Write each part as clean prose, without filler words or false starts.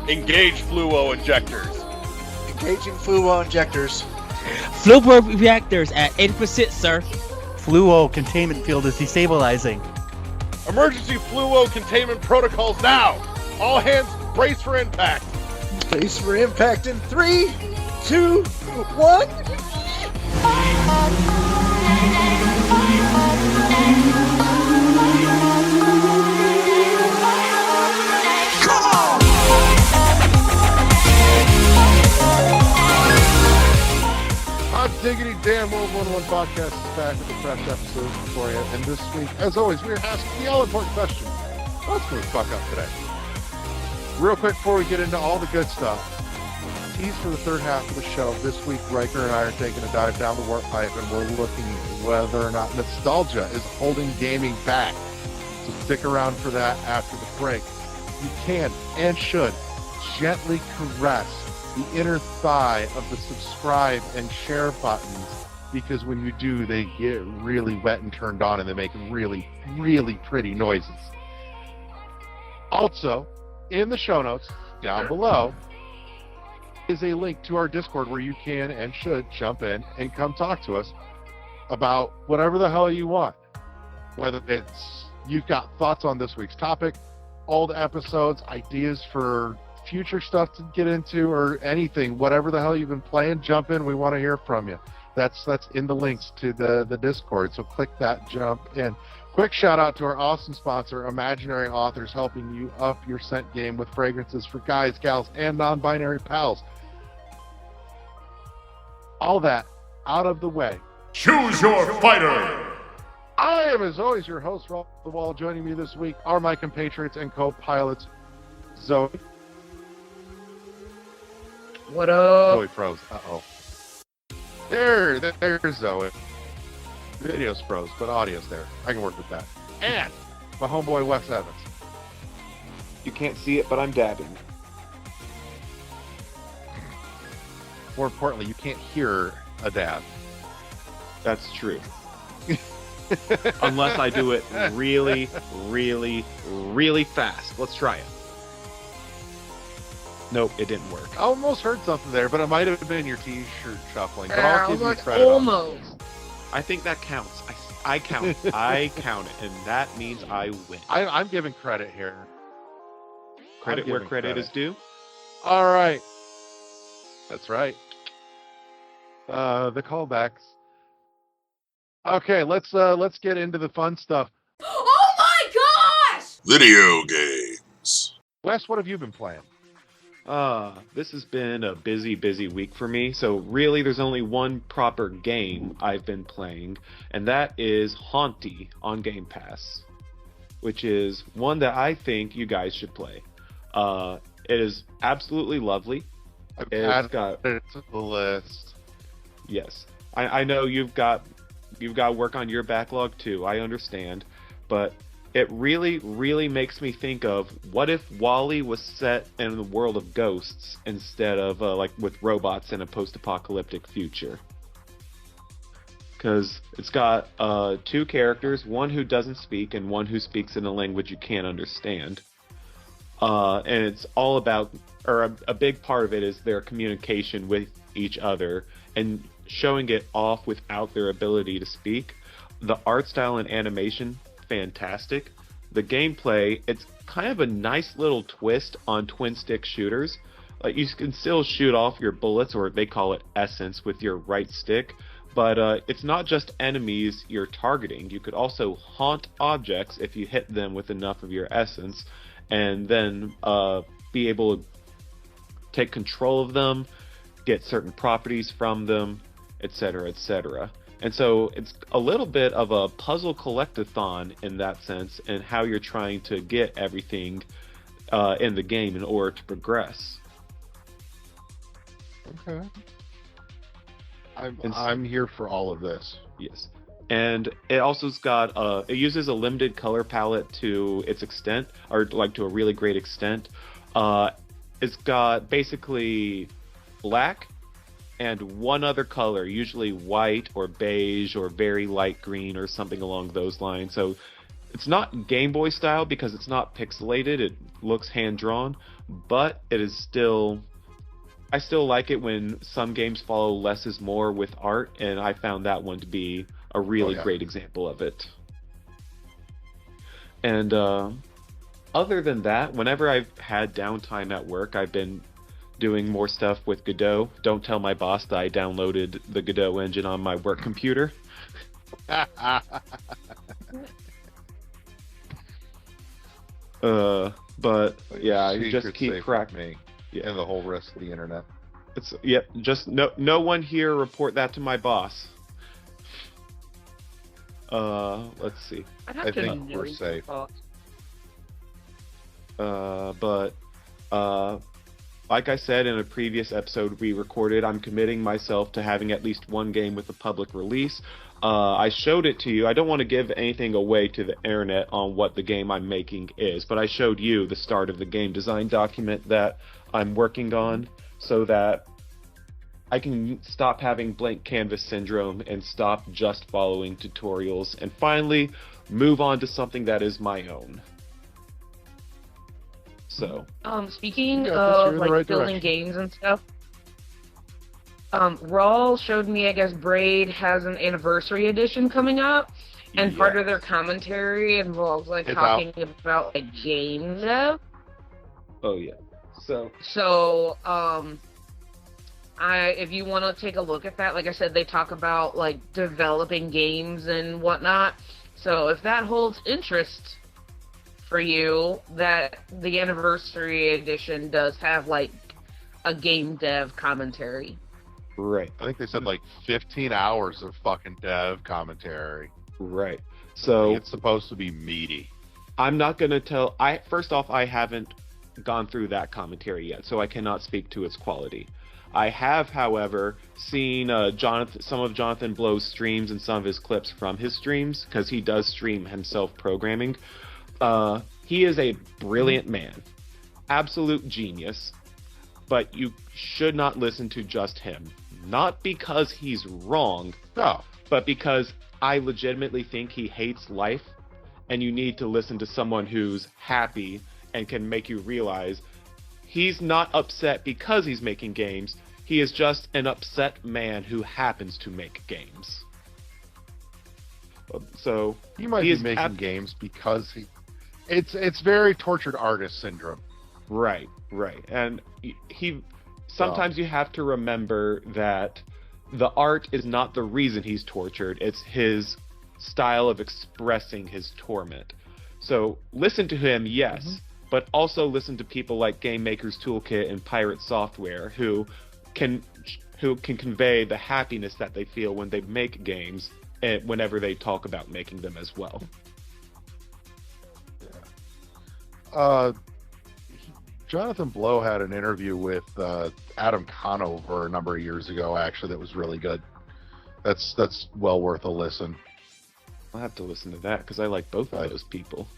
Engage fluo injectors. Engaging fluo injectors. Fluo reactors at 80%, sir. Fluo containment field is destabilizing. Emergency fluo containment protocols now. All hands brace for impact. Brace for impact in 3, 2, 1. Hot diggity damn World 101 podcast is back with a fresh episode for you. And this week, as always, we're asking the all-important question. What's going to fuck up today? Real quick before we get into all the good stuff, tease for the third half of the show. This week, Riker and I are taking a dive down the warp pipe, and we're looking whether or not nostalgia is holding gaming back. So stick around for that after the break. You can and should gently caress the inner thigh of the subscribe and share buttons, because when you do, they get really wet and turned on, and they make really, really pretty noises. Also, in the show notes down below is a link to our Discord where you can and should jump in and come talk to us about whatever the hell you want. Whether it's you've got thoughts on this week's topic, old episodes, ideas for future stuff to get into, or anything, whatever the hell you've been playing, jump in. We want to hear from you. That's in the links to the Discord, so click that, jump in. Quick shout out to our awesome sponsor, Imaginary Authors, helping you up your scent game with fragrances for guys, gals, and non-binary pals. All that out of the way. Choose your fighter! I am, as always, your host, Rob the Wall. Joining me this week are my compatriots and co-pilots, Zoe. What up? Zoe froze. Uh-oh. There's Zoe. Video's froze, but audio's there. I can work with that. And my homeboy, Wes Evans. You can't see it, but I'm dabbing. More importantly, you can't hear a dab. That's true. Unless I do it really, really, really fast. Let's try it. Nope, it didn't work. I almost heard something there, but it might have been your t-shirt shuffling. But I'll give you credit. Almost. I think that counts. I count it. I count it, and that means I win. I'm giving credit here. Credit where credit is due. All right. That's right. The callbacks. Okay, let's get into the fun stuff. Oh my gosh! Video games. Wes, what have you been playing? This has been a busy week for me. So really, there's only one proper game I've been playing, and that is Haunty on Game Pass, which is one that I think you guys should play. It is absolutely lovely. It's got it to the list. Yes, I know you've got work on your backlog too. I understand, but it really makes me think of what if WALL-E was set in the world of ghosts instead of like with robots in a post-apocalyptic future. Because it's got two characters, one who doesn't speak and one who speaks in a language you can't understand. And it's all about, or a big part of it is their communication with each other and showing it off without their ability to speak. The art style and animation, fantastic. The gameplay, it's kind of a nice little twist on twin stick shooters. Like you can still shoot off your bullets, or they call it essence, with your right stick, but it's not just enemies you're targeting. You could also haunt objects if you hit them with enough of your essence, and then be able to take control of them, get certain properties from them, etc., etc. And so it's a little bit of a puzzle collectathon in that sense, and how you're trying to get everything in the game in order to progress. Okay. I'm here for all of this. Yes. And it also's got it uses a limited color palette to its extent, or like to a really great extent. It's got basically black and one other color, usually white or beige or very light green or something along those lines. So it's not Game Boy style because it's not pixelated, it looks hand-drawn, but it is still. I still like it when some games follow less is more with art, and I found that one to be a really great example of it. And other than that, whenever I've had downtime at work, I've been doing more stuff with Godot. Don't tell my boss that I downloaded the Godot engine on my work computer. But yeah, I just keep me Yeah. and the whole rest of the internet. It's just no one here report that to my boss. Let's see. I think we're safe. But like I said in a previous episode we recorded, I'm committing myself to having at least one game with a public release. I showed it to you. I don't want to give anything away to the internet on what the game I'm making is, but I showed you the start of the game design document that I'm working on so that I can stop having blank canvas syndrome and stop just following tutorials and finally move on to something that is my own. So, speaking Yeah, of you're in the like right building direction. games and stuff, Rawl showed me, I guess Braid has an anniversary edition coming up, and part of their commentary involves like It's talking about like game dev. oh yeah. So, if you want to take a look at that, like I said, they talk about like developing games and whatnot. So if that holds interest for you, that the anniversary edition does have like a game dev commentary. right. I think they said like 15 hours of fucking dev commentary. Right. So It's supposed to be meaty. I'm not going to tell. First off, I haven't gone through that commentary yet, so I cannot speak to its quality. I have, however, seen some of Jonathan Blow's streams and some of his clips from his streams, because he does stream himself programming. He is a brilliant man, absolute genius, but you should not listen to just him. Not because he's wrong, No. but because I legitimately think he hates life, and you need to listen to someone who's happy and can make you realize he's not upset because he's making games. He is just an upset man who happens to make games. So He might he be is making games because it's very tortured artist syndrome. right, and he. Sometimes you have to remember that the art is not the reason he's tortured. It's his style of expressing his torment. So listen to him, yes, but also listen to people like Game Maker's Toolkit and Pirate Software who can convey the happiness that they feel when they make games and whenever they talk about making them as well. Jonathan Blow had an interview with Adam Conover a number of years ago, actually, that was really good. That's well worth a listen. I'll have to listen to that because I like both of those people.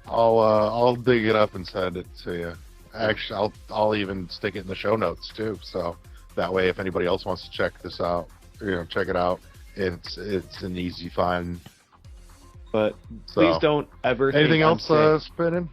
I'll dig it up and send it to you. Actually, I'll even stick it in the show notes too, so that way if anybody else wants to check this out, check it out. It's an easy find. But please So, don't ever anything think else I'm saying,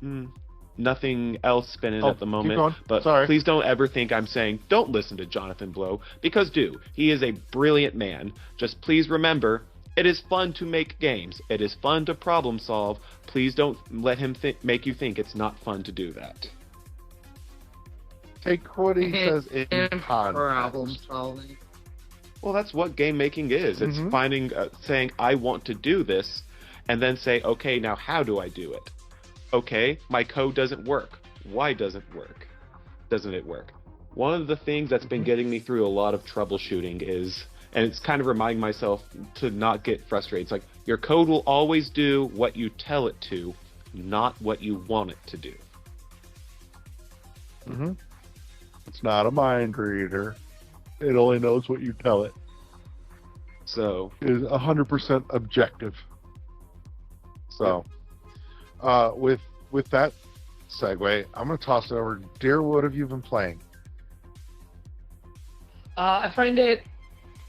spinning? nothing else spinning Oh, at the keep moment. going. But Sorry. please don't ever think I'm saying don't listen to Jonathan Blow, because do. He is a brilliant man. Just please remember, it is fun to make games. It is fun to problem solve. Please don't let him make you think it's not fun to do that. Take what he says in Problem context. solving. Well, that's what game making is. It's finding, saying, I want to do this, and then say, okay, now how do I do it? Okay, my code doesn't work. Why doesn't it work? One of the things that's been getting me through a lot of troubleshooting is, and it's kind of reminding myself to not get frustrated. It's like, your code will always do what you tell it to, not what you want it to do. It's not a mind reader. It only knows what you tell it. So, It is 100% objective. So, with that segue, I'm going to toss it over. Dear, what have you been playing? I find it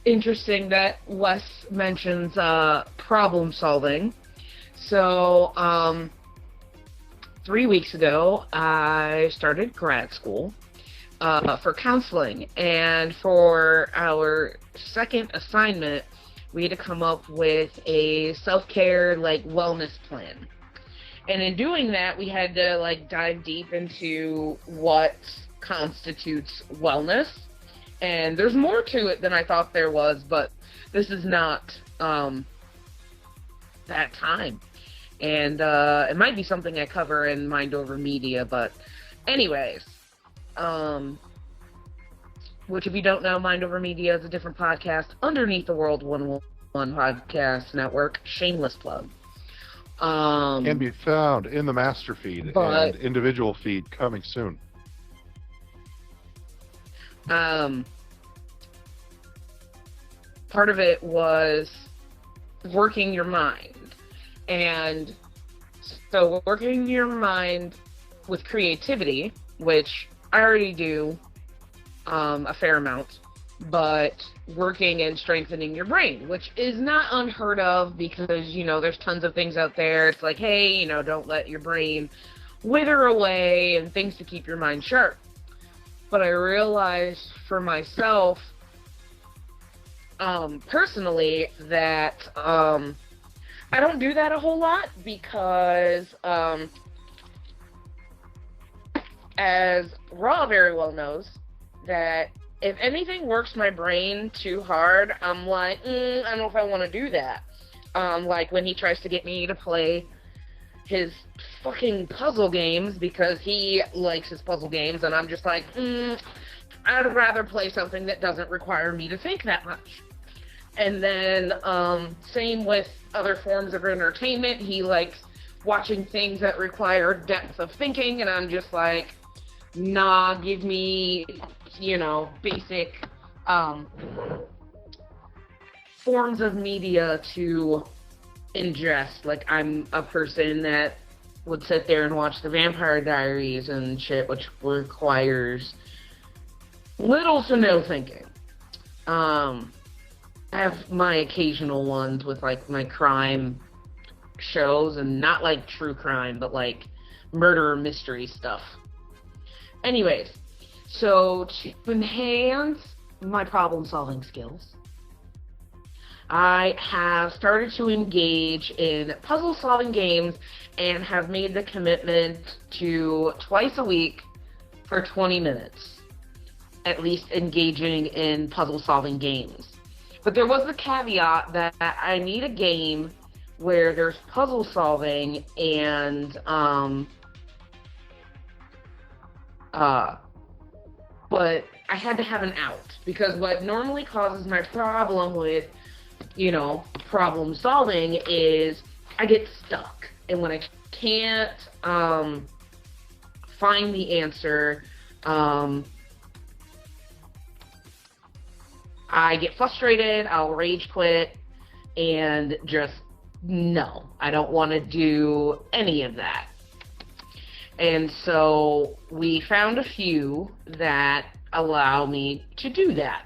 interesting that Wes mentions problem solving. So, 3 weeks ago, I started grad school for counseling, and for our second assignment, we had to come up with a self-care, like, wellness plan. And in doing that, we had to, like, dive deep into what constitutes wellness. And there's more to it than I thought there was, but this is not that time. And it might be something I cover in Mind Over Media, but anyways, which if you don't know, Mind Over Media is a different podcast underneath the World 101 Podcast Network. Shameless plug. Can be found in the master feed and individual feed coming soon. Part of it was working your mind. And so working your mind with creativity, which I already do a fair amount, but working and strengthening your brain, which is not unheard of because, you know, there's tons of things out there. It's like, hey, you know, don't let your brain wither away and things to keep your mind sharp. But I realized for myself, personally, that I don't do that a whole lot because, as Raw very well knows, that if anything works my brain too hard, I'm like, I don't know if I want to do that. Like when he tries to get me to play his fucking puzzle games because he likes his puzzle games, and I'm just like, I'd rather play something that doesn't require me to think that much. And then, same with other forms of entertainment. He likes watching things that require depth of thinking, and I'm just like, nah, give me, you know, basic forms of media to ingest. Like, I'm a person that would sit there and watch the Vampire Diaries and shit, which requires little to no thinking. I have my occasional ones with, like, my crime shows, and not, like, true crime, but, like, murder mystery stuff. Anyways, so to enhance my problem-solving skills, I have started to engage in puzzle-solving games and have made the commitment to twice a week for 20 minutes, at least engaging in puzzle-solving games. But there was the caveat that I need a game where there's puzzle solving and but I had to have an out, because what normally causes my problem with, you know, problem solving is I get stuck, and when I can't find the answer, I get frustrated, I'll rage quit, and just, no, I don't want to do any of that. And so we found a few that allow me to do that.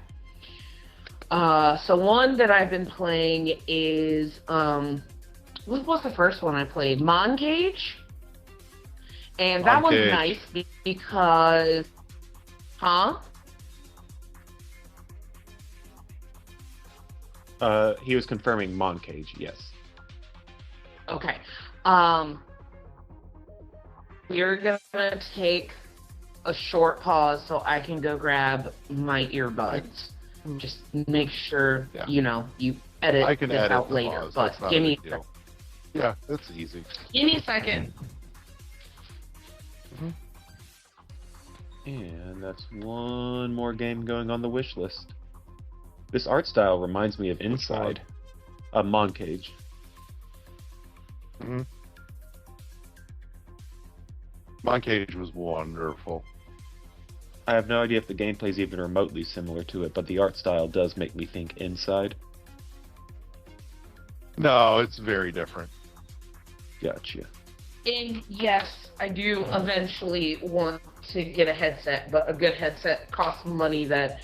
So one that I've been playing is, what was the first one I played? Moncage? And that was nice because, He was confirming Moncage, yes. Okay. We're gonna take a short pause so I can go grab my earbuds. Just make sure, you know, you edit I can this edit out the later. pause. But That's not give a me big deal. Yeah, that's easy. Give me a second. And that's one more game going on the wish list. This art style reminds me of Inside, Moncage. Mm-hmm. Moncage was wonderful. I have no idea if the gameplay is even remotely similar to it, but the art style does make me think Inside. No, it's very different. Gotcha. And yes, I do eventually want to get a headset, but a good headset costs money that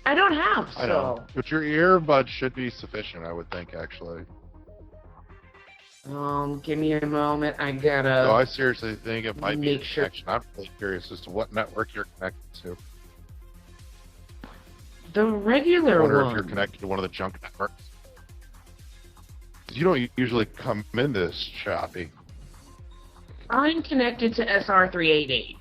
I don't have, so. I know. But your earbuds should be sufficient, I would think, actually. Give me a moment. I So gotta I seriously think it might be a make sure. connection. I'm really curious as to what network you're connected to. The I regular wonder one. if you're connected to one of the junk networks. 'Cause you don't usually come in this choppy. I'm connected to SR388.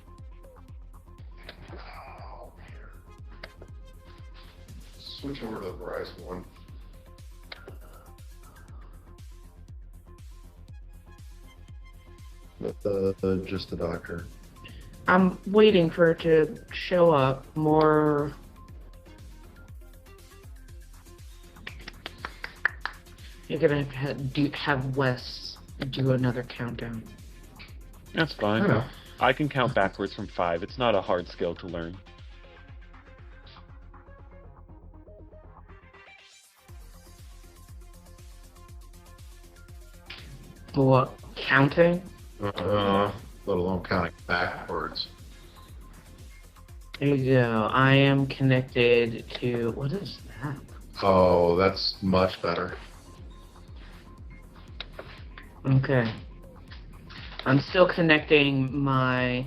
Switch over to the Verizon one. Just the doctor. I'm waiting for it to show up more. You're gonna have Wes do another countdown. That's fine. Yeah. I can count backwards from 5. It's not a hard skill to learn. What? Counting? Let alone counting backwards. There you go. I am connected to. What is that? Oh, that's much better. Okay. I'm still connecting my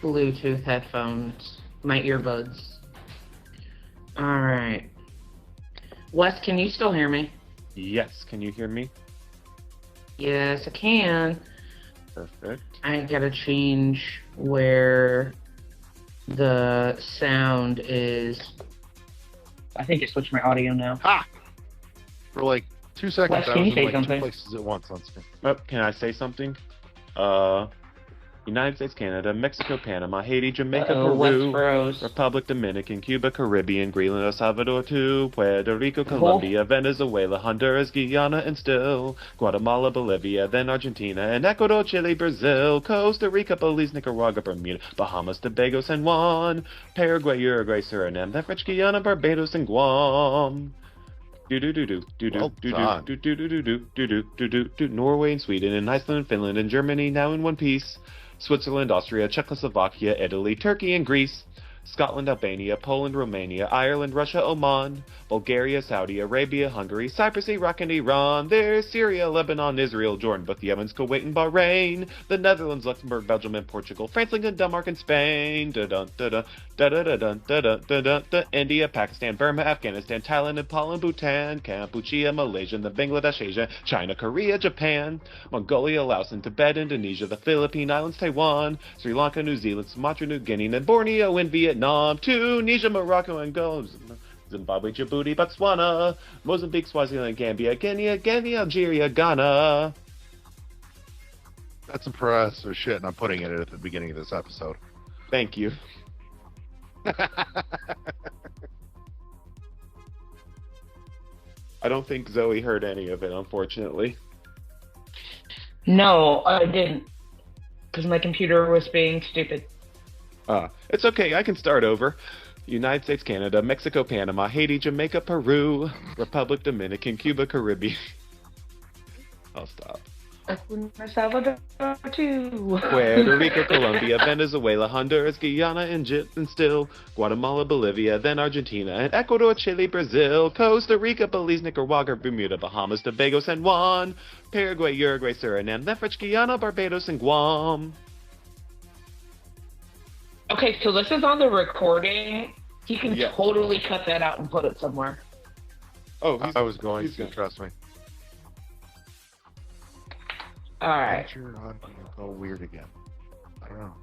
Bluetooth headphones, my earbuds. Alright. Wes, can you still hear me? Yes, can you hear me? Yes, I can. Perfect. I gotta change where the sound is. I think it switched my audio now. Ha! For like 2 seconds, Wes, I can was you in say like something? 2 places at once on screen. Oh, can I say something? United States, Canada, Mexico, Panama, Haiti, Jamaica, Uh-oh, Wes Peru, froze. Republic Dominican, Cuba, Caribbean, Greenland, El Salvador, too, Puerto Rico, Colombia, Venezuela, Honduras, Guyana, and still Guatemala, Bolivia, then Argentina, and Ecuador, Chile, Brazil, Costa Rica, Belize, Nicaragua, Bermuda, Bahamas, Tobago, San Juan, Paraguay, Uruguay, Suriname, then French Guiana, Barbados, and Guam. Norway and Sweden and Iceland and Finland and Germany now in one piece. Switzerland, Austria, Czechoslovakia, Italy, Turkey and Greece. Scotland, Albania, Poland, Romania, Ireland, Russia, Oman, Bulgaria, Saudi Arabia, Hungary, Cyprus, Iraq, and Iran. There's Syria, Lebanon, Israel, Jordan, both Yemen's, Kuwait, and Bahrain. The Netherlands, Luxembourg, Belgium, and Portugal. France, England, Denmark, and Spain. India, Pakistan, Burma, Afghanistan, Thailand, Nepal, and Bhutan. Cambodia, Malaysia, and the Bangladesh, Asia, China, Korea, Japan, Mongolia, Laos, and Tibet, Indonesia, the Philippine Islands, Taiwan, Sri Lanka, New Zealand, Sumatra, New Guinea, and Borneo, and Vietnam, Tunisia, Morocco, Angola, Zimbabwe, Djibouti, Botswana, Mozambique, Swaziland, Gambia, Guinea, Algeria, Ghana. That's impressive shit, and I'm putting it at the beginning of this episode. Thank you. I don't think Zoe heard any of it, unfortunately. No, I didn't. Because my computer was being stupid. It's okay, I can start over. United States, Canada, Mexico, Panama, Haiti, Jamaica, Peru, Republic Dominican, Cuba, Caribbean. I'll stop. El Salvador, too. Puerto Rico, Colombia, Venezuela, Honduras, Guyana, and still Guatemala, Bolivia, then Argentina, and Ecuador, Chile, Brazil, Costa Rica, Belize, Nicaragua, Bermuda, Bahamas, Tobago, San Juan, Paraguay, Uruguay, Suriname, then French Guiana, Barbados, and Guam. Okay, so this is on the recording. You can Yeah. totally cut that out and put it somewhere. Oh, I was going he's to, good. trust me. Alright. You're on go weird again. I don't know.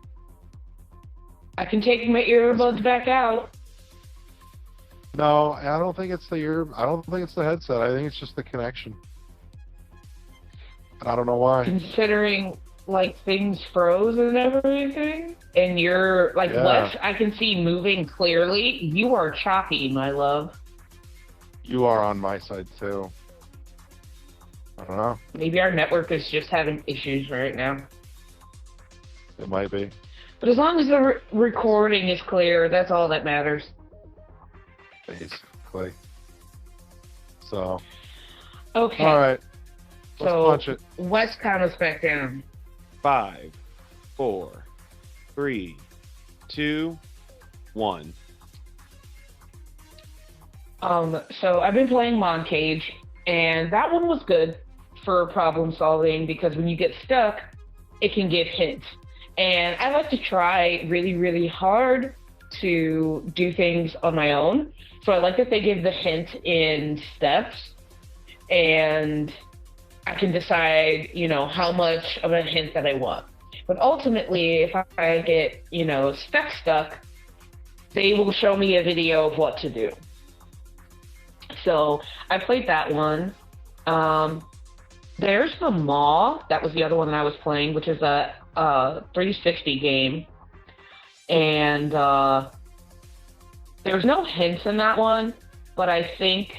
I can take my earbuds back out. No, I don't think it's I don't think it's the headset. I think it's just the connection. I don't know why. Considering, like, things froze and everything. And you're, like, Yeah. Wes, I can see moving clearly. You are choppy, my love. You are on my side too. I don't know. Maybe our network is just having issues right now. It might be. But as long as the recording is clear, that's all that matters. Basically. So. Okay. All right. Let's So, punch it. Wes, count us back down. 5, 4, 3, 2, 1. So I've been playing Moncage, and that one was good for problem solving because when you get stuck, it can give hints. And I like to try really, really hard to do things on my own. So I like that they give the hint in steps, and I can decide, how much of a hint that I want. But ultimately, if I get, stuck, they will show me a video of what to do. So I played that one. There's the Maw. That was the other one that I was playing, which is a 360 game. And there's no hints in that one, but I think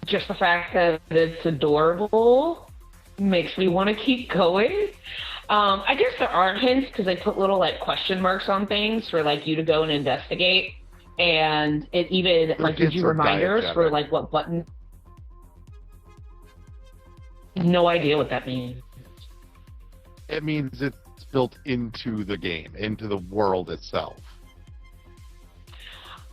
just the fact that it's adorable makes me want to keep going. I guess there are hints because they put little question marks on things for you to go and investigate, and it even gives you reminders for what button. No idea what that means. It means it's built into the game, into the world itself.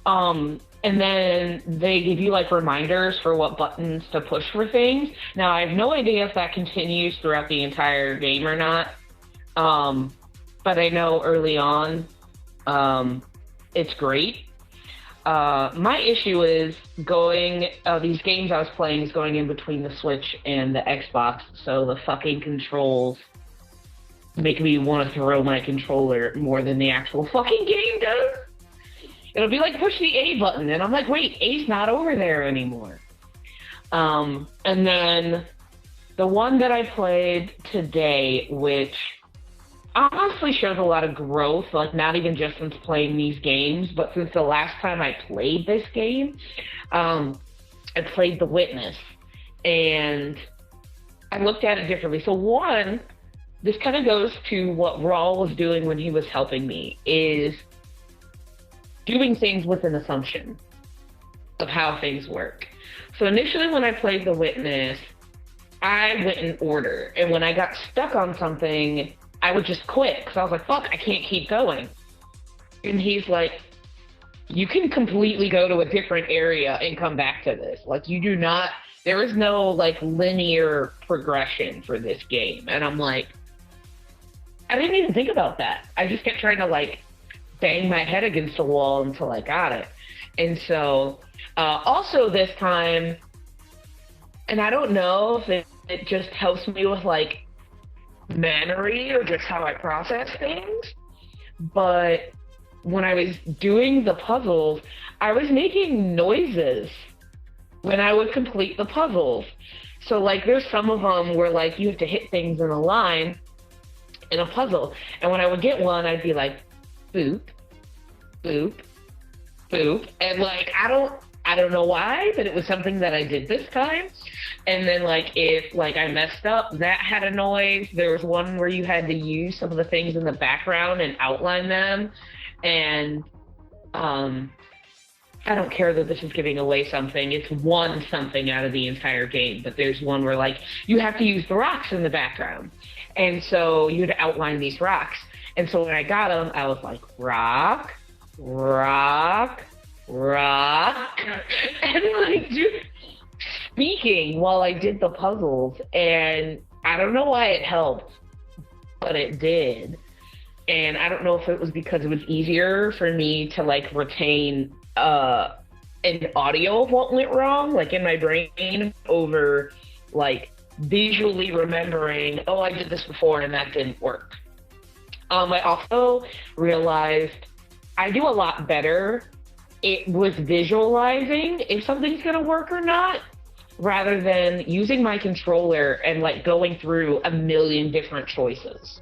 And then they give you reminders for what buttons to push for things. Now I have no idea if that continues throughout the entire game or not. But I know early on, it's great. My issue is these games I was playing is going in between the Switch and the Xbox, so the fucking controls make me want to throw my controller more than the actual fucking game does. It'll be push the A button, and I'm wait, A's not over there anymore. And then the one that I played today, which honestly shows a lot of growth, not even just since playing these games, but since the last time I played this game, I played The Witness, and I looked at it differently. So one, this kind of goes to what Raul was doing when he was helping me, is doing things with an assumption of how things work. So initially when I played The Witness, I went in order, and when I got stuck on something, I would just quit because I was fuck, I can't keep going. And he's you can completely go to a different area and come back to this. There is no linear progression for this game. And I'm I didn't even think about that. I just kept trying to bang my head against the wall until I got it. And so also this time, and I don't know if it just helps me with memory or just how I process things, but when I was doing the puzzles, I was making noises when I would complete the puzzles. So there's some of them where you have to hit things in a line in a puzzle, and when I would get one, I'd be boop, boop, boop, and I don't know why, but it was something that I did this time. And then if I messed up, that had a noise. There was one where you had to use some of the things in the background and outline them. And I don't care that this is giving away something. It's one something out of the entire game, but there's one where you have to use the rocks in the background. And so you had to outline these rocks. And so when I got them, I was rock, rock, rock, and just speaking while I did the puzzles. And I don't know why it helped, but it did. And I don't know if it was because it was easier for me to retain an audio of what went wrong, in my brain, over visually remembering, oh, I did this before and that didn't work. I also realized I do a lot better with visualizing if something's going to work or not, rather than using my controller and going through a million different choices.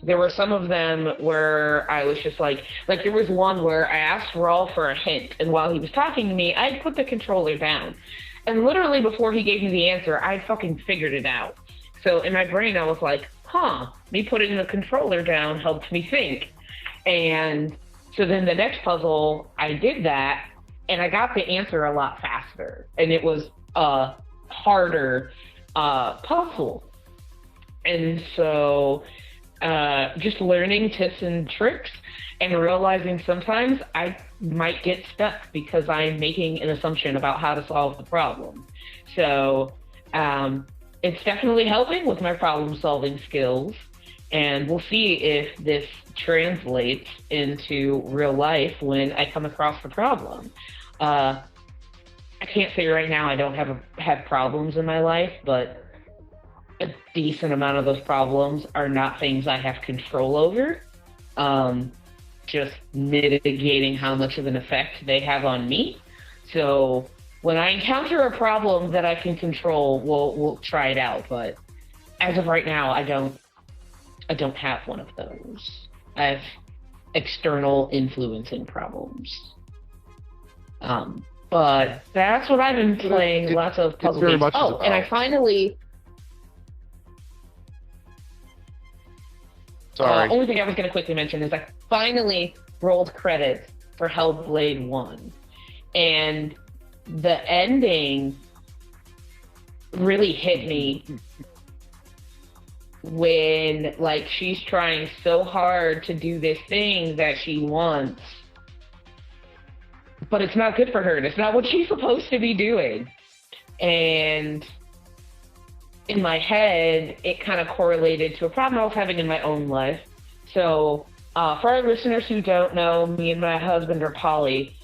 There were some of them where I was just there was one where I asked Raul for a hint, and while he was talking to me, I put the controller down. And literally before he gave me the answer, I fucking figured it out. So in my brain, I was me putting the controller down helped me think. And so then the next puzzle, I did that, and I got the answer a lot faster. And it was a harder puzzle. And so just learning tips and tricks and realizing sometimes I might get stuck because I'm making an assumption about how to solve the problem. So it's definitely helping with my problem-solving skills, and we'll see if this translates into real life when I come across the problem. I can't say right now I don't have problems in my life, but a decent amount of those problems are not things I have control over. Just mitigating how much of an effect they have on me. So when I encounter a problem that I can control, we'll try it out. But as of right now, I don't have one of those. I have external influencing problems. But that's what I've been playing. Lots of puzzle very games. much is Oh, and I about- finally. Sorry. Only thing I was going to quickly mention is I finally rolled credits for Hellblade 1. And the ending really hit me when, like, she's trying so hard to do this thing that she wants, but it's not good for her. It's not what she's supposed to be doing. And in my head, it kind of correlated to a problem I was having in my own life. So, for our listeners who don't know, me and my husband are poly,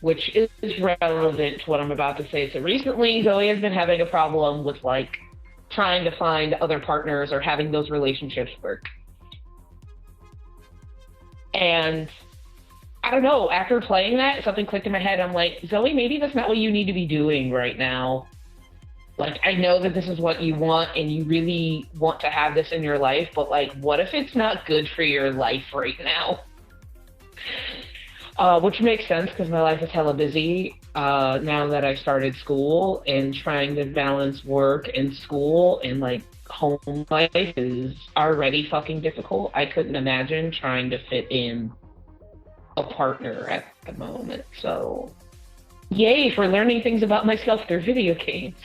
which is relevant to what I'm about to say. So recently, Zoe has been having a problem with, like, trying to find other partners or having those relationships work. And I don't know, after playing that, something clicked in my head. I'm like, Zoe, maybe that's not what you need to be doing right now. Like, I know that this is what you want and you really want to have this in your life, but, like, what if it's not good for your life right now? Which makes sense because my life is hella busy now that I started school, and trying to balance work and school and, like, home life is already fucking difficult. I couldn't imagine trying to fit in a partner at the moment. So, yay for learning things about myself through video games.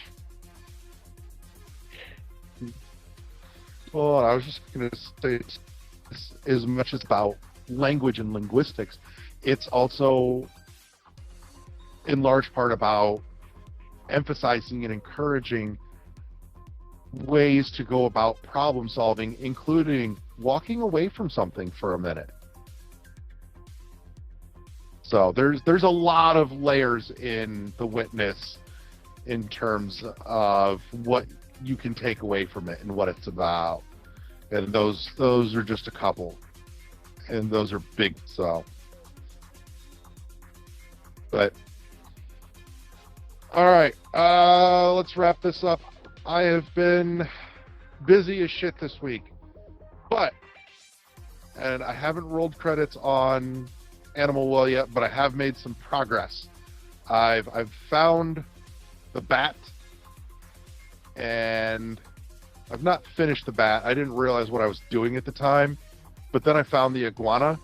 Well, I was just going to say, as much as about language and linguistics, it's also in large part about emphasizing and encouraging ways to go about problem solving, including walking away from something for a minute. So there's a lot of layers in The Witness in terms of what you can take away from it and what it's about. And those are just a couple. And those are big, so. But all right, let's wrap this up. I have been busy as shit this week, and I haven't rolled credits on Animal Well yet, but I have made some progress. I've found the bat, and I've not finished the bat. I didn't realize what I was doing at the time, but then I found the iguana,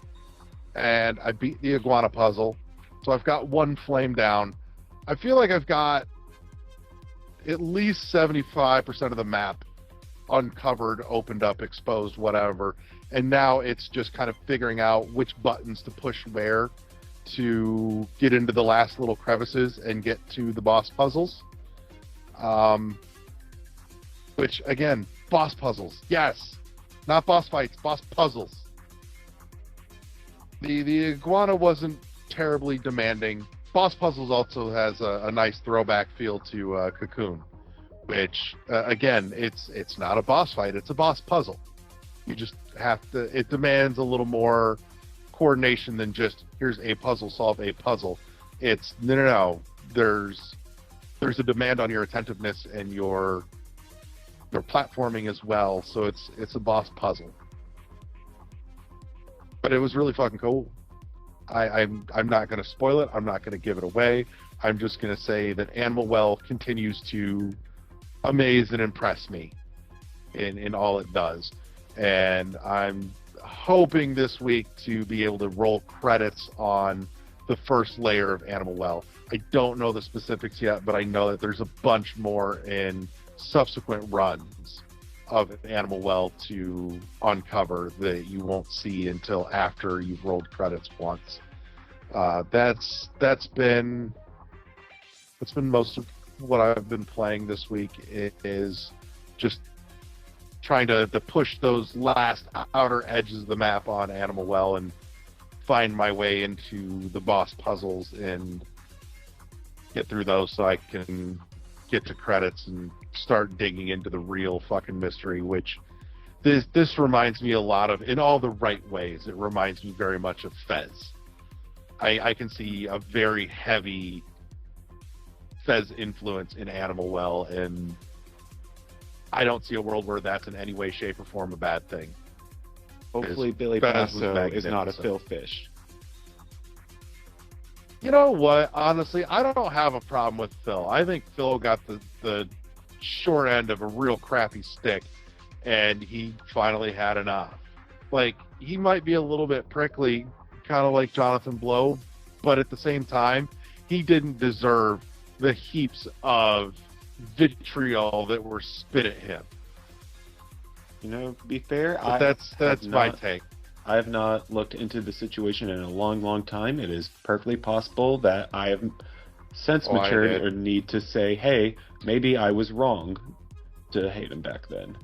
and I beat the iguana puzzle. So I've got one flame down. I feel like I've got at least 75% of the map uncovered, opened up, exposed, whatever. And now it's just kind of figuring out which buttons to push where to get into the last little crevices and get to the boss puzzles. Which, again, boss puzzles. Yes. Not boss fights, boss puzzles. The iguana wasn't terribly demanding. Boss puzzles also has a nice throwback feel to Cocoon, which again, it's not a boss fight, it's a boss puzzle. You just have to, it demands a little more coordination than just here's a puzzle, solve a puzzle. It's no, there's a demand on your attentiveness and your platforming as well, so it's a boss puzzle. But it was really fucking cool. I'm not going to spoil it. I'm not going to give it away. I'm just going to say that Animal Well continues to amaze and impress me in all it does. And I'm hoping this week to be able to roll credits on the first layer of Animal Well. I don't know the specifics yet, but I know that there's a bunch more in subsequent runs of Animal Well to uncover that you won't see until after you've rolled credits once. That's been most of what I've been playing this week is just trying to push those last outer edges of the map on Animal Well and find my way into the boss puzzles and get through those so I can get to credits and start digging into the real fucking mystery, which this reminds me a lot of, in all the right ways, it reminds me very much of Fez. I can see a very heavy Fez influence in Animal Well, and I don't see a world where that's in any way, shape, or form a bad thing. Hopefully Billy Fez was Basso is not a magnificent. Phil Fish. You know what? Honestly, I don't have a problem with Phil. I think Phil got the short end of a real crappy stick, and he finally had enough. Like, he might be a little bit prickly, kind of like Jonathan Blow, but at the same time, he didn't deserve the heaps of vitriol that were spit at him. You know, to be fair, But that's my take. I have not looked into the situation in a long, long time. It is perfectly possible that I have since Oh, I matured did. or need to say, hey, maybe I was wrong to hate him back then.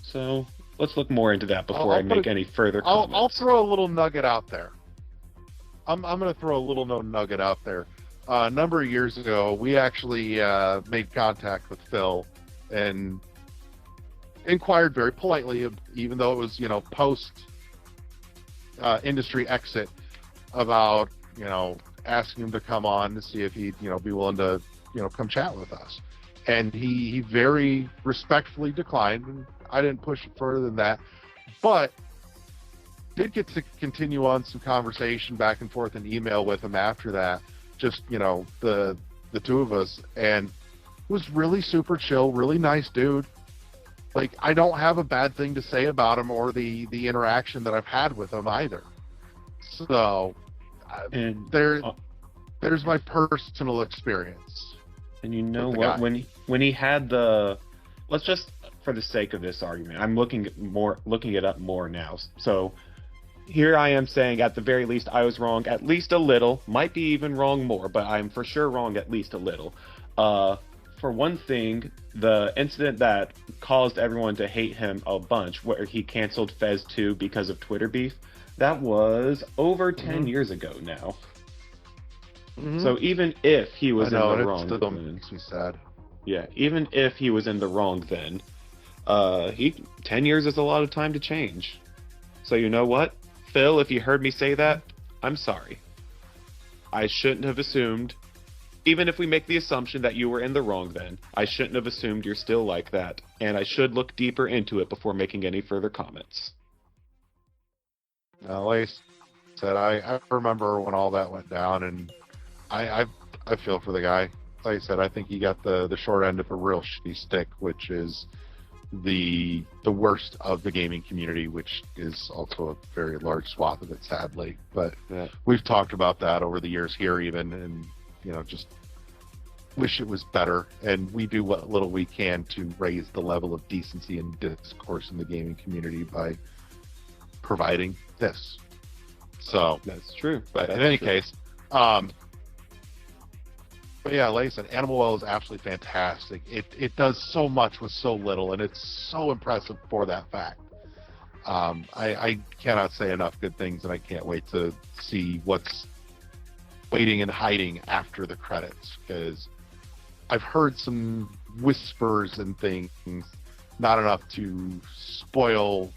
So let's look more into that before I'll I make put it- any further comments. I'll throw a little nugget out there. I'm going to throw a little nugget out there. A number of years ago, we actually made contact with Phil and inquired very politely, even though it was, post industry exit, about, asking him to come on to see if he'd, be willing to, come chat with us. And he very respectfully declined, and I didn't push it further than that. But did get to continue on some conversation back and forth in email with him after that, just, the two of us, and was really super chill, really nice dude. Like, I don't have a bad thing to say about him or the interaction that I've had with him either. So, And there's my personal experience. And you know with the what? guy. When he had let's just, for the sake of this argument, I'm looking it up more now. So here I am saying, at the very least, I was wrong at least a little. Might be even wrong more, but I'm for sure wrong at least a little. For one thing, the incident that caused everyone to hate him a bunch, where he canceled Fez 2 because of Twitter beef, that was over 10 years ago now. So even if he was I know, in the and wrong, it still then, makes me sad. yeah, even if he was in the wrong, then 10 years is a lot of time to change. So you know what, Phil, if you heard me say that, I'm sorry. I shouldn't have assumed. Even if we make the assumption that you were in the wrong then, I shouldn't have assumed you're still like that, and I should look deeper into it before making any further comments. Like I said, I remember when all that went down, and I feel for the guy. Like I said, I think he got the short end of a real shitty stick, which is the worst of the gaming community, which is also a very large swath of it, sadly. But Yeah. we've talked about that over the years here even, and just wish it was better. And we do what little we can to raise the level of decency and discourse in the gaming community by providing this. So, That's true. but That's in any true. case, but yeah, like I said, Animal Well is absolutely fantastic. It does so much with so little, and it's so impressive for that fact. I cannot say enough good things, and I can't wait to see what's waiting and hiding after the credits, because I've heard some whispers and things, not enough to spoil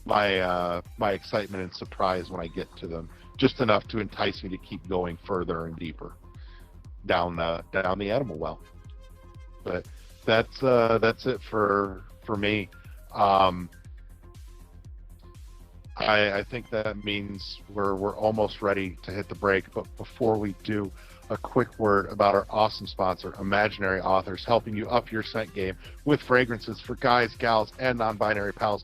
my my excitement and surprise when I get to them, just enough to entice me to keep going further and deeper down the Animal Well. But that's it for me. I think that means we're almost ready to hit the break. But before we do, a quick word about our awesome sponsor, Imaginary Authors, helping you up your scent game with fragrances for guys, gals, and non-binary pals,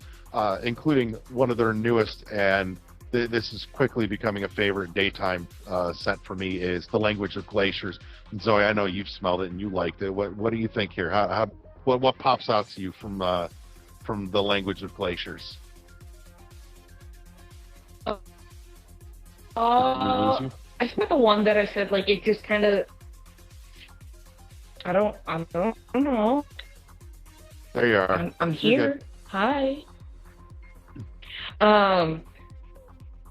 including one of their newest, and this is quickly becoming a favorite daytime scent for me, is The Language of Glaciers. And Zoe, I know you've smelled it and you liked it. What do you think here? What pops out to you from The Language of Glaciers? I think the one that I said, like, it just kind of, I don't know. There you are. I'm You're here. good. Hi.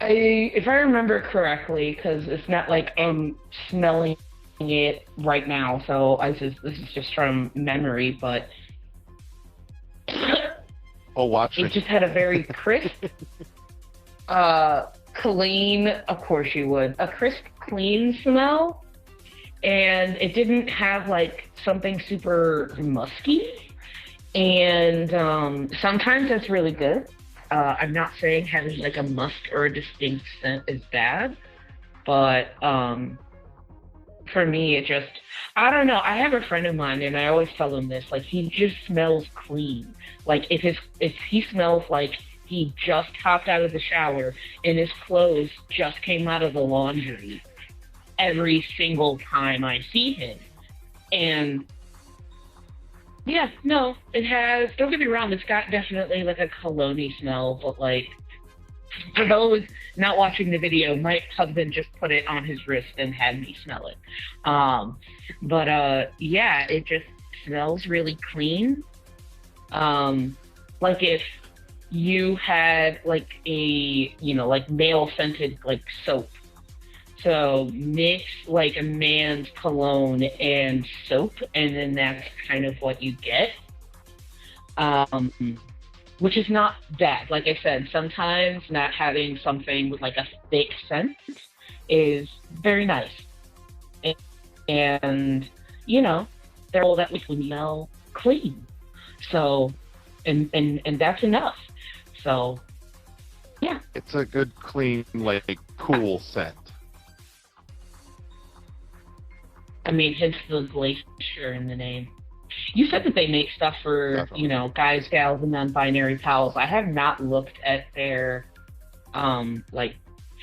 If I remember correctly, because it's not like I'm smelling it right now, so this is just from memory, but Oh, watch it me. just had a very crisp, clean. Of course you would. A crisp, clean smell, and it didn't have like something super musky. And sometimes that's really good. I'm not saying having like a musk or a distinct scent is bad, but for me, it just, I don't know. I have a friend of mine, and I always tell him this. Like, he just smells clean. Like, if he smells like he just hopped out of the shower and his clothes just came out of the laundry every single time I see him. And yeah, no, it has. Don't get me wrong. It's got definitely like a cologne-y smell, but like, for those not watching the video, my husband just put it on his wrist and had me smell it. Yeah, it just smells really clean. Like if you had like a, like male scented like soap. So mix like a man's cologne and soap, and then that's kind of what you get. Which is not bad. Like I said, sometimes not having something with like a thick scent is very nice. And they're all that we smell clean. So, and that's enough. So, yeah. It's a good, clean, like, cool scent. I mean, hence the glacier in the name. You said that they make stuff for, Definitely. guys, gals, and non-binary pals. I have not looked at their, like,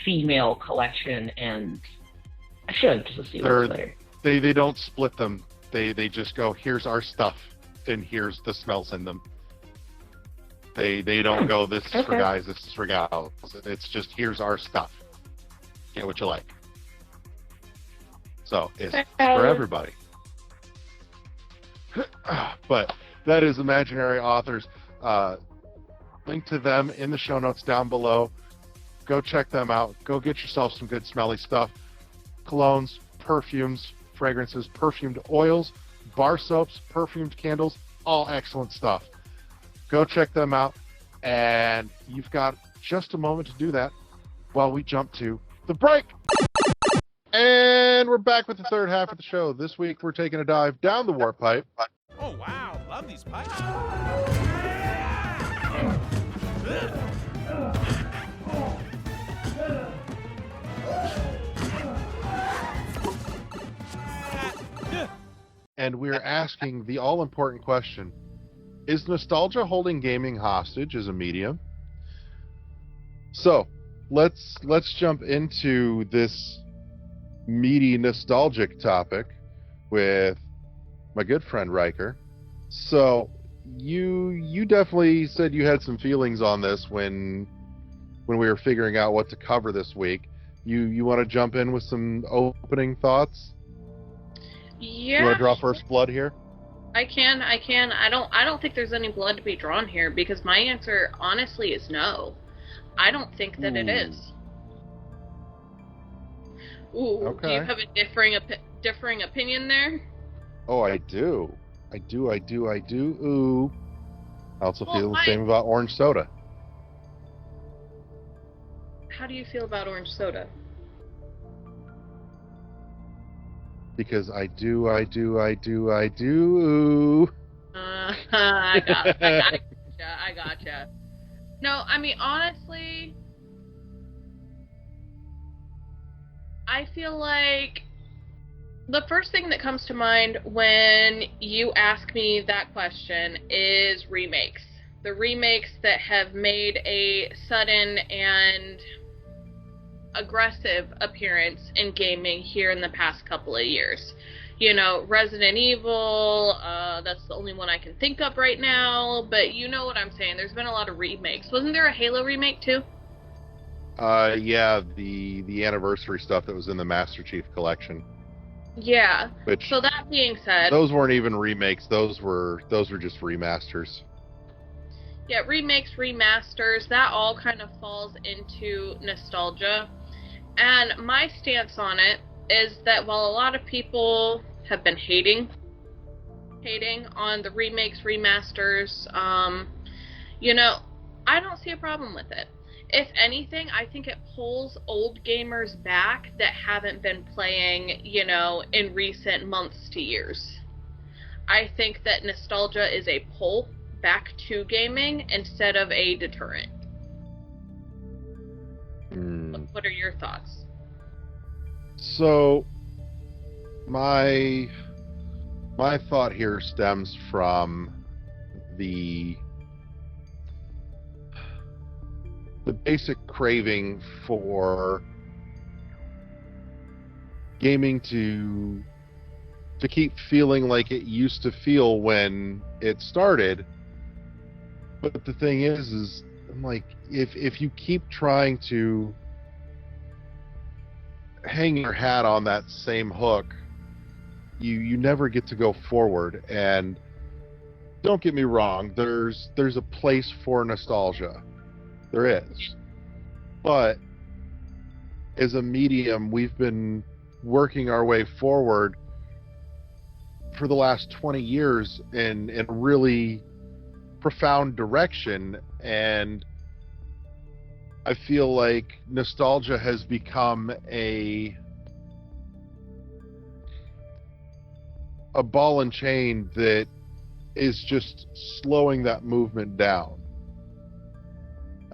female collection, and I should, just to see what's there. They don't split them. They just go, here's our stuff, and here's the smells in them. They don't go, this is for guys, this is for gals. It's just, here's our stuff. Get what you like. So, it's for everybody. But that is Imaginary Authors. Link to them in the show notes down below. Go check them out. Go get yourself some good smelly stuff. Colognes, perfumes, fragrances, perfumed oils, bar soaps, perfumed candles, all excellent stuff. Go check them out, and you've got just a moment to do that while we jump to the break. And we're back with the third half of the show. This week we're taking a dive down the warp pipe. Oh, wow. Love these pipes. And we're asking the all-important question: is nostalgia holding gaming hostage as a medium? So, let's jump into this meaty nostalgic topic with my good friend Riker. So, you definitely said you had some feelings on this when we were figuring out what to cover this week. You want to jump in with some opening thoughts? Yeah. You want to draw first blood here? I can. I don't think there's any blood to be drawn here, because my answer honestly is no. I don't think that it is. Ooh, Okay. do you have a differing opinion there? Oh, I do. Ooh. I also feel the Well, same about orange soda. How do you feel about orange soda? Because I do. Ooh. I gotcha. No, I mean, honestly, I feel like the first thing that comes to mind when you ask me that question is remakes. The remakes that have made a sudden and aggressive appearance in gaming here in the past couple of years. Resident Evil, that's the only one I can think of right now, but you know what I'm saying. There's been a lot of remakes. Wasn't there a Halo remake too? Yeah, the anniversary stuff that was in the Master Chief collection. Yeah. Which, So that being said, those weren't even remakes. Those were just remasters. yeah, remakes, remasters, that all kind of falls into nostalgia. And my stance on it is that while a lot of people have been hating on the remakes, remasters, you know, I don't see a problem with it. If anything, I think it pulls old gamers back that haven't been playing, you know, in recent months to years. I think that nostalgia is a pull back to gaming instead of a deterrent. What are your thoughts? So, my thought here stems from the basic craving for gaming to keep feeling like it used to feel when it started. But the thing is I'm like, if you keep trying to hang your hat on that same hook, you never get to go forward. And don't get me wrong, there's a place for nostalgia. There is. But as a medium, we've been working our way forward for the last 20 years in a really profound direction, and I feel like nostalgia has become a ball and chain that is just slowing that movement down.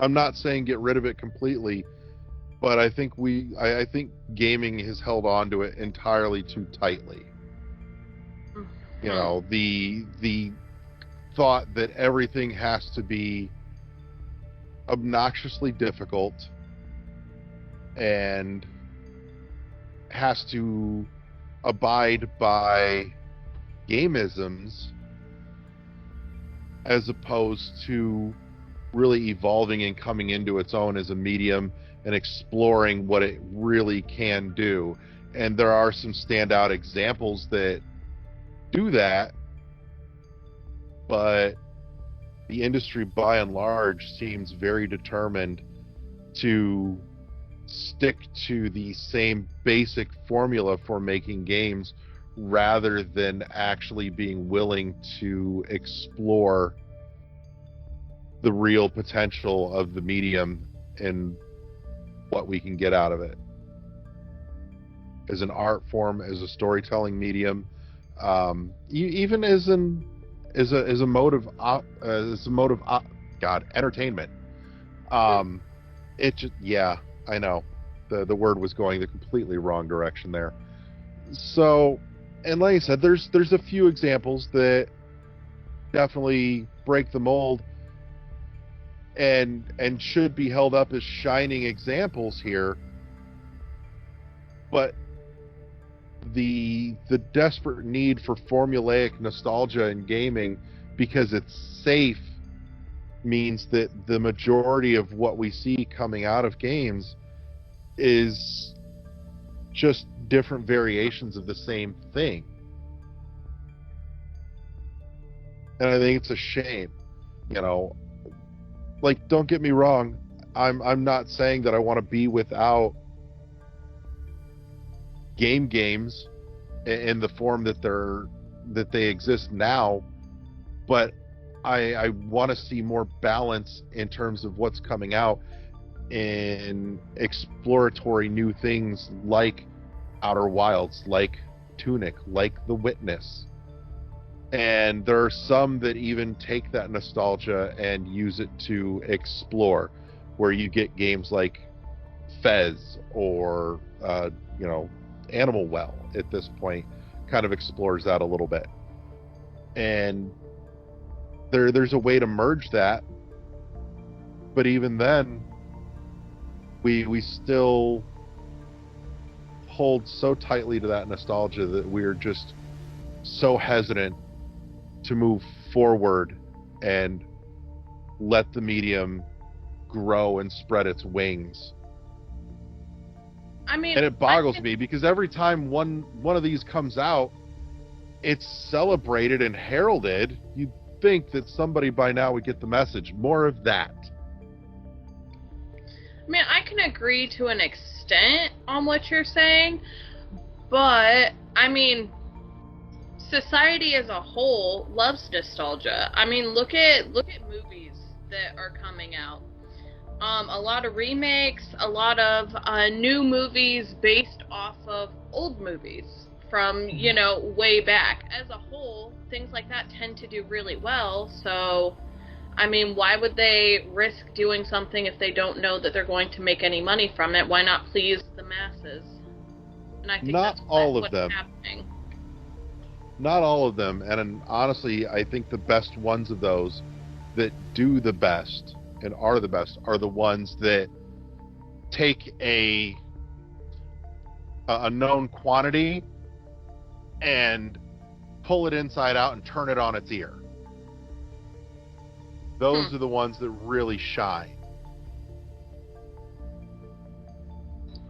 I'm not saying get rid of it completely, but I think I think gaming has held on to it entirely too tightly. You know, the thought that everything has to be obnoxiously difficult and has to abide by gameisms as opposed to really evolving and coming into its own as a medium and exploring what it really can do. And there are some standout examples that do that, but the industry by and large seems very determined to stick to the same basic formula for making games rather than actually being willing to explore the real potential of the medium and what we can get out of it as an art form, as a storytelling medium, even as a mode of entertainment. It just, yeah, I know the word was going the completely wrong direction there. So, and like I said, there's a few examples that definitely break the mold and should be held up as shining examples here, but the desperate need for formulaic nostalgia in gaming because it's safe means that the majority of what we see coming out of games is just different variations of the same thing. And I think it's a shame. You know, like, don't get me wrong, I'm not saying that I want to be without games in the form that they exist now, but I want to see more balance in terms of what's coming out in exploratory new things like Outer Wilds, like Tunic, like The Witness. And there are some that even take that nostalgia and use it to explore, where you get games like Fez or Animal Well at this point kind of explores that a little bit. And there's a way to merge that, but even then we still hold so tightly to that nostalgia that we're just so hesitant to move forward and let the medium grow and spread its wings. I mean, And it boggles me because every time one of these comes out, it's celebrated and heralded. You'd think that somebody by now would get the message. More of that. I mean, I can agree to an extent on what you're saying, but I mean, society as a whole loves nostalgia. I mean, look at movies that are coming out. A lot of remakes, a lot of new movies based off of old movies from, you know, way back. As a whole, things like that tend to do really well, so, I mean, why would they risk doing something if they don't know that they're going to make any money from it? Why not please the masses? And I think Not that's all of what's them. happening. Not all of them, and honestly, I think the best ones of those that do the best and are the best are the ones that take a known quantity and pull it inside out and turn it on its ear. Those are the ones that really shine.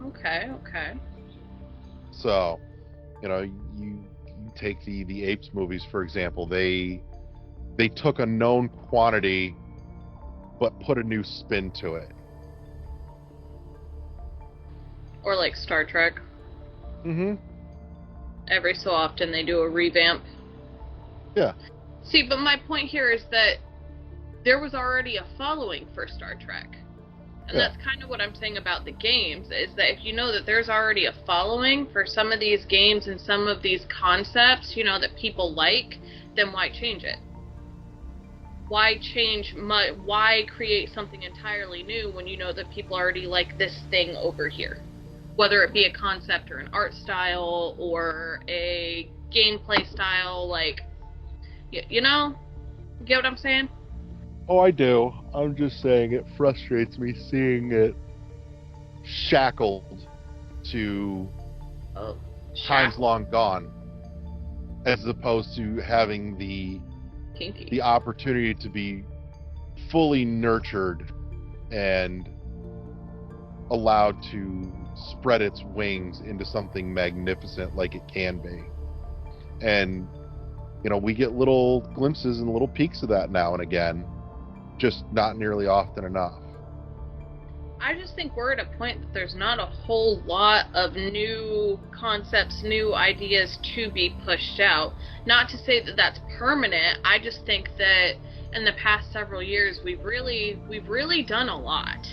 Okay. So, you know, you take the Apes movies, for example. They took a known quantity but put a new spin to it. Or like Star Trek. Mm-hmm. Every so often they do a revamp. Yeah. See, but my point here is that there was already a following for Star Trek. And Yeah. that's kind of what I'm saying about the games, is that if you know that there's already a following for some of these games and some of these concepts, you know, that people like, then why change it? Why create something entirely new when you know that people already like this thing over here? Whether it be a concept or an art style or a gameplay style, like, you know? Get what I'm saying? Oh, I do. I'm just saying it frustrates me seeing it shackled to times long gone, as opposed to having the Kinky. opportunity to be fully nurtured and allowed to spread its wings into something magnificent like it can be. And, you know, we get little glimpses and little peeks of that now and again, just not nearly often enough. I just think we're at a point that there's not a whole lot of new concepts, new ideas to be pushed out. Not to say that that's permanent. I just think that in the past several years we've really done a lot,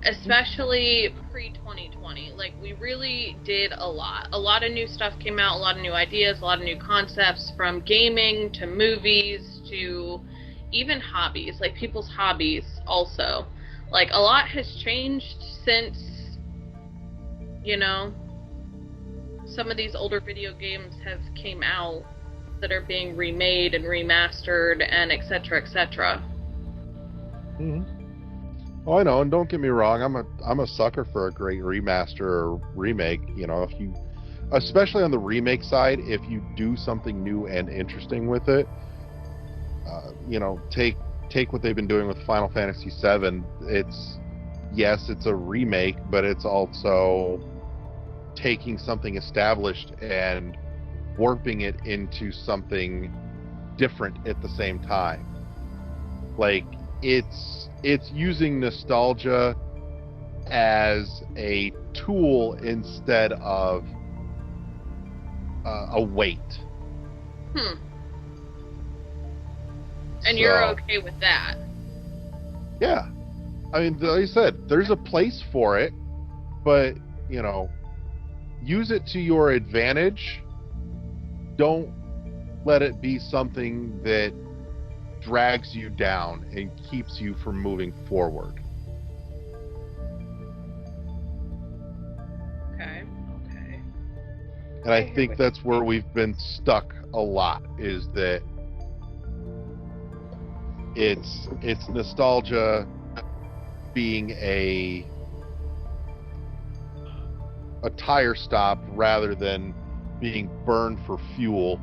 especially pre-2020. Like, we really did a lot. A lot of new stuff came out, a lot of new ideas, a lot of new concepts, from gaming to movies to even hobbies, like people's hobbies also. Like, a lot has changed since, you know, some of these older video games have came out that are being remade and remastered and etc. etc. Mm-hmm. Oh, I know, and don't get me wrong, I'm a sucker for a great remaster or remake. You know, if you, especially on the remake side, if you do something new and interesting with it, you know, take what they've been doing with Final Fantasy VII. It's a remake, but it's also taking something established and warping it into something different at the same time. Like, it's using nostalgia as a tool instead of a weight. And you're okay with that? Yeah. I mean, like I said, there's a place for it, but, you know, use it to your advantage. Don't let it be something that drags you down and keeps you from moving forward. Okay. And I think that's where we've been stuck a lot, is that it's nostalgia being a tire stop rather than being burned for fuel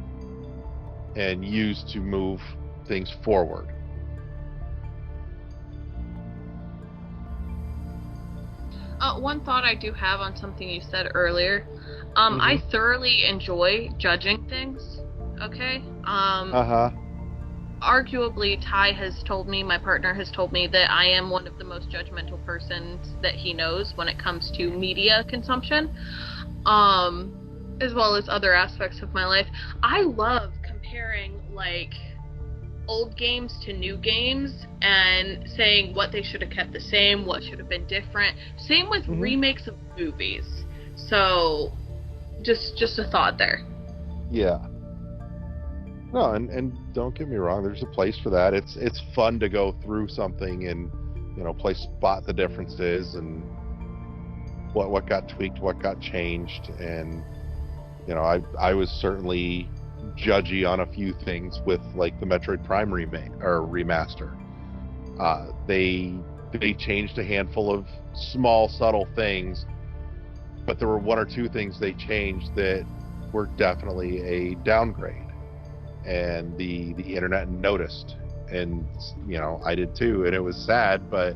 and used to move things forward. One thought I do have on something you said earlier. I thoroughly enjoy judging things. Okay. Arguably, Ty has told me, my partner has told me, that I am one of the most judgmental persons that he knows when it comes to media consumption, as well as other aspects of my life. I love comparing, like, old games to new games and saying what they should have kept the same, what should have been different. Same with remakes of movies. So, just a thought there. Yeah. No, and don't get me wrong, there's a place for that. It's fun to go through something and, play spot the differences and what got tweaked, what got changed, and I was certainly judgy on a few things with, like, the Metroid Prime remake or remaster. They changed a handful of small subtle things, but there were one or two things they changed that were definitely a downgrade. And the internet noticed, and I did too, and it was sad, but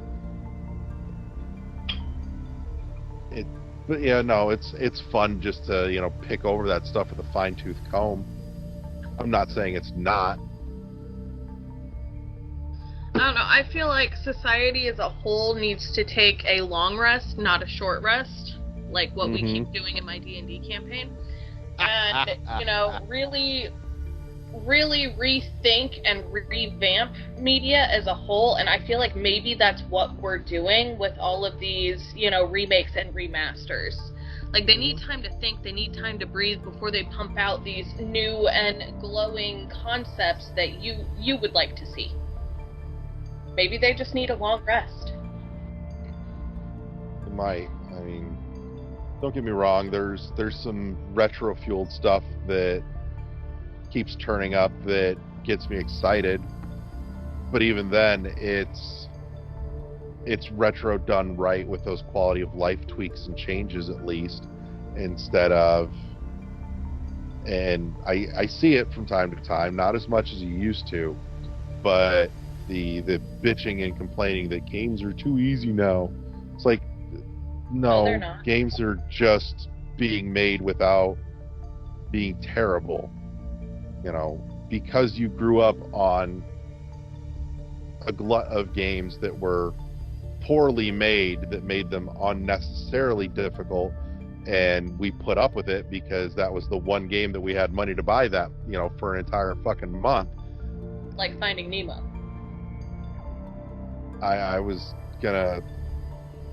it's fun just to pick over that stuff with a fine-tooth comb. I'm not saying it's not. I don't know, I feel like society as a whole needs to take a long rest, not a short rest, like what we keep doing in my D&D campaign, and really rethink and revamp media as a whole, and I feel like maybe that's what we're doing with all of these, remakes and remasters. Like, they need time to think, they need time to breathe before they pump out these new and glowing concepts that you would like to see. Maybe they just need a long rest. It might. I mean, don't get me wrong, there's some retro-fueled stuff that keeps turning up that gets me excited, but even then it's retro done right with those quality of life tweaks and changes, at least, instead of, and I see it from time to time, not as much as you used to, but the bitching and complaining that games are too easy now. It's like, no, they're not. Games are just being made without being terrible. Because you grew up on a glut of games that were poorly made, that made them unnecessarily difficult, and we put up with it because that was the one game that we had money to buy that, for an entire fucking month. Like Finding Nemo. I was gonna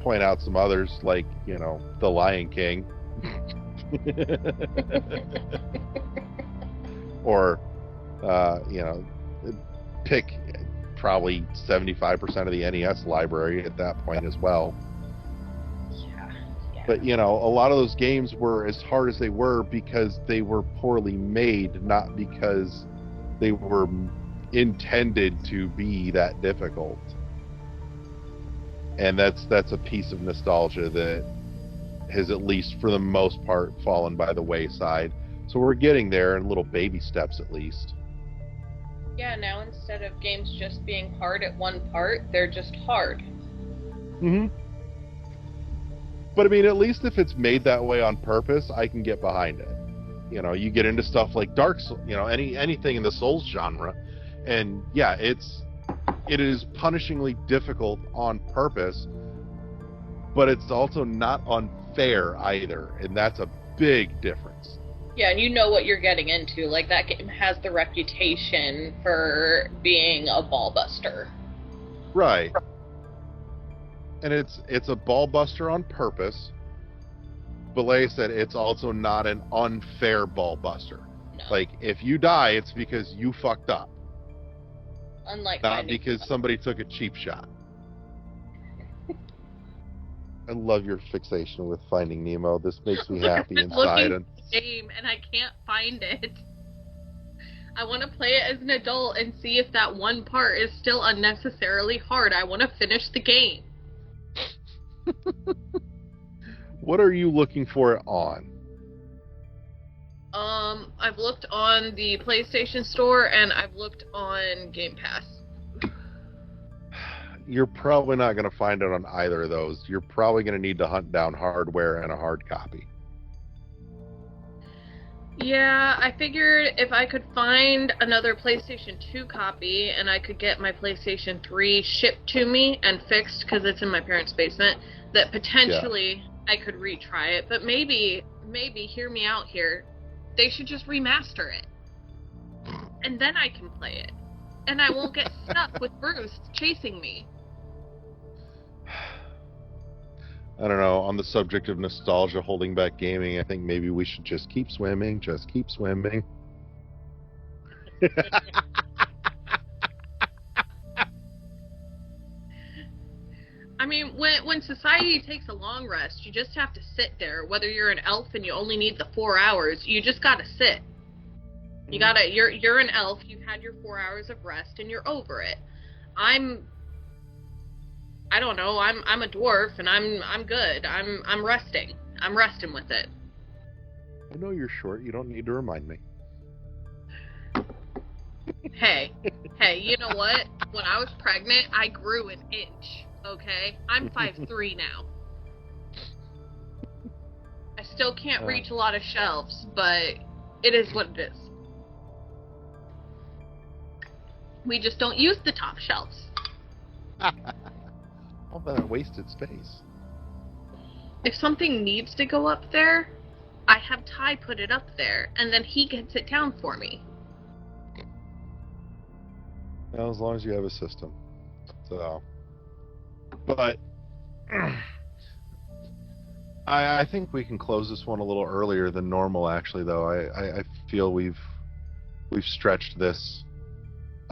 point out some others, like, The Lion King. Or, pick probably 75% of the NES library at that point as well. Yeah. But, a lot of those games were as hard as they were because they were poorly made, not because they were intended to be that difficult. And that's a piece of nostalgia that has, at least for the most part, fallen by the wayside. So we're getting there in little baby steps, at least. Yeah, now instead of games just being hard at one part, they're just hard. But I mean, at least if it's made that way on purpose, I can get behind it. You get into stuff like Dark Souls, anything in the Souls genre, and yeah, it is punishingly difficult on purpose, but it's also not unfair either, and that's a big difference. Yeah, and you know what you're getting into. Like, that game has the reputation for being a ball buster. Right. And it's a ball buster on purpose, but like I said, it's also not an unfair ball buster. No. Like, if you die, it's because you fucked up. Unlike not because somebody took a cheap shot. I love your fixation with Finding Nemo. This makes me happy inside. And game, and I can't find it. I want to play it as an adult and see if that one part is still unnecessarily hard. I want to finish the game. What are you looking for it on? I've looked on the PlayStation Store and I've looked on Game Pass. you're probably not going to find it on either of those. You're probably going to need to hunt down hardware and a hard copy. Yeah, I figured if I could find another PlayStation 2 copy and I could get my PlayStation 3 shipped to me and fixed because it's in my parents' basement, that potentially I could retry it. But maybe, hear me out here, they should just remaster it. And then I can play it. And I won't get stuck with Bruce chasing me. I don't know, on the subject of nostalgia holding back gaming, I think maybe we should just keep swimming, I mean, when society takes a long rest, you just have to sit there. Whether you're an elf and you only need the 4 hours, you just gotta sit. You're an elf, you've had your 4 hours of rest, and you're over it. I don't know, I'm a dwarf, and I'm good. I'm resting. I'm resting with it. I know you're short, you don't need to remind me. Hey, you know what? When I was pregnant, I grew an inch, okay? I'm 5'3" now. I still can't reach a lot of shelves, but it is what it is. We just don't use the top shelves. All that wasted space. If something needs to go up there, I have Ty put it up there, and then he gets it down for me. Well, as long as you have a system. So, but I think we can close this one a little earlier than normal. Actually, though, I feel we've stretched this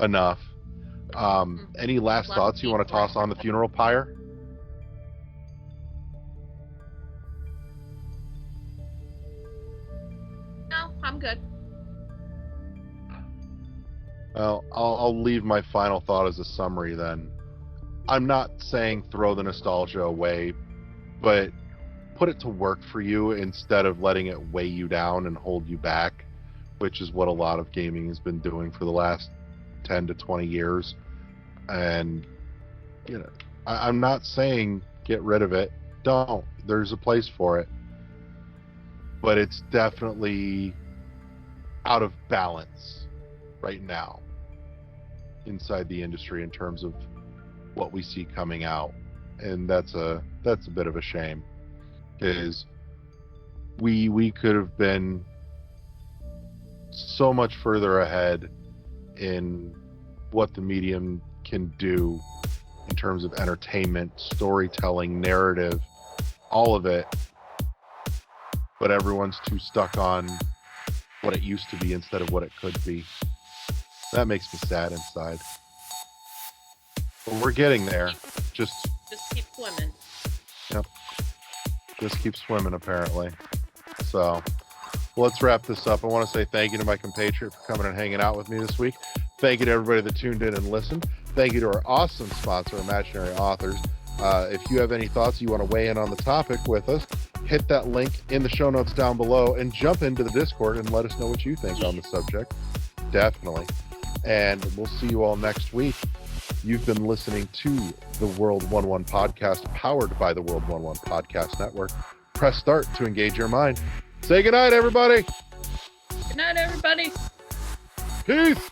enough. Any last thoughts you want to toss on the funeral pyre? No, I'm good. Well, I'll leave my final thought as a summary then. I'm not saying throw the nostalgia away, but put it to work for you instead of letting it weigh you down and hold you back, which is what a lot of gaming has been doing for the last 10 to 20 years. And, you know, I'm not saying get rid of it. Don't. There's a place for it. But it's definitely out of balance right now inside the industry in terms of what we see coming out. And that's a bit of a shame, because we could have been so much further ahead in what the medium can do in terms of entertainment, storytelling, narrative, all of it. But everyone's too stuck on what it used to be instead of what it could be. That makes me sad inside. But we're getting there. Just keep swimming. Yep. Just keep swimming, apparently. So, let's wrap this up. I want to say thank you to my compatriot for coming and hanging out with me this week. Thank you to everybody that tuned in and listened. Thank you to our awesome sponsor, Imaginary Authors. If you have any thoughts, you want to weigh in on the topic with us, hit that link in the show notes down below and jump into the Discord and let us know what you think on the subject. Definitely. And we'll see you all next week. You've been listening to the World 1-1 podcast, powered by the World 1-1 Podcast Network. Press start to engage your mind. Say goodnight, everybody. Good night, everybody. Peace.